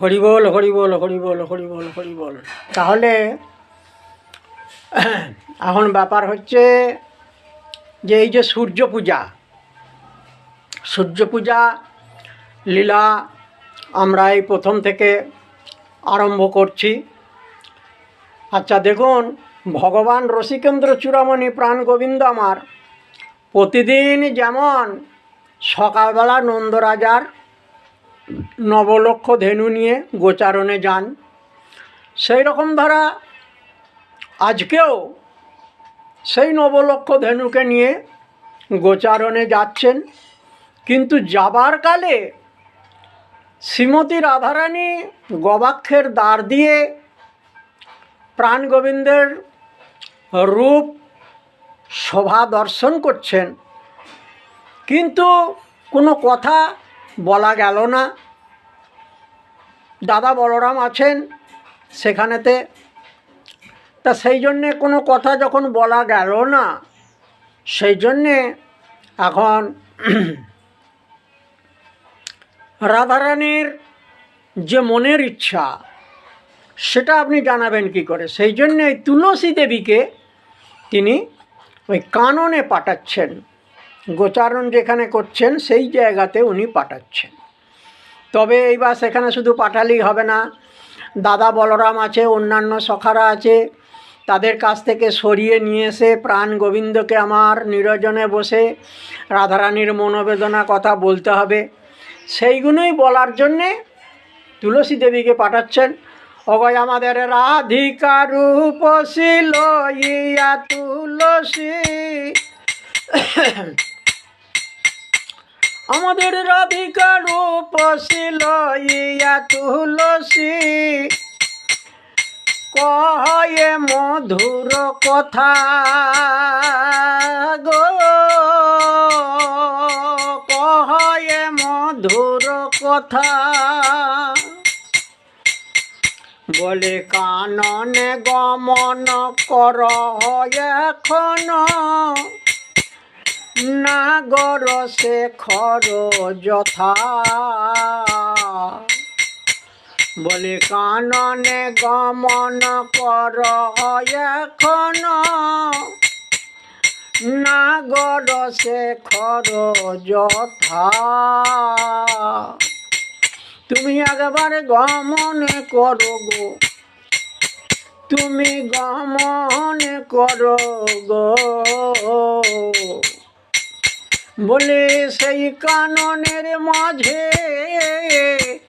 হরি বল হরি বল হরি বল হরি বল হরি বল। তাহলে এখন ব্যাপার হচ্ছে যে এই যে সূর্য পূজা লীলা আমরা এই প্রথম থেকে আরম্ভ করছি। আচ্ছা দেখুন, ভগবান রসিকেন্দ্র চূড়ামণি প্রাণ গোবিন্দ আমার প্রতিদিন যেমন সকালবেলা নন্দরাজার নবলক্ষ ধেনু নিয়ে গোচারণে যান, সেই রকম ধারা আজকেও সেই নবলক্ষ ধেনুকে নিয়ে গোচারণে যাচ্ছেন। কিন্তু যাবার কালে শ্রীমতী রাধারানী গবাক্ষের দ্বার দিয়ে প্রাণ গোবিন্দের রূপ শোভা দর্শন করছেন, কিন্তু কোনো কথা বলা গেল না। দাদা বলরাম আছেন সেখানেতে, তা সেই জন্যে কোনো কথা যখন বলা গেল না, সেই জন্যে এখন রাধারানীর যে মনের ইচ্ছা সেটা আপনি জানাবেন কি করে? সেই জন্যে তুলসী দেবীকে তিনি ওই কাননে পাঠাচ্ছেন, গোচারণ যেখানে করছেন সেই জায়গাতে উনি পাঠাচ্ছেন। তবে এইবার সেখানে শুধু পাঠালেই হবে না, দাদা বলরাম আছে, অন্যান্য সখারা আছে, তাদের কাছ থেকে সরিয়ে নিয়ে এসে প্রাণ গোবিন্দকে আমার নিরজনে বসে রাধারানীর মনোবেদনা কথা বলতে হবে। সেইগুলোই বলার জন্যে তুলসী দেবীকে পাঠাচ্ছেন। অগয় আমাদের রাধিকা রূপশীল ইয়া তুলসী, আমাদের রাধিকা রূপশীল ইয়া তুলসী, কয়ে মধুর কথা গো, কয়ে মধুর কথা, বলে কাননে গমন কর এখন, নাগর শেখর যথা, বলে কাননে গমন কর এখন, নাগর শেখর যথা। তুমি একবার গমন করো গো, তুমি গমন করো গো, বলে সেই কাননের মাঝে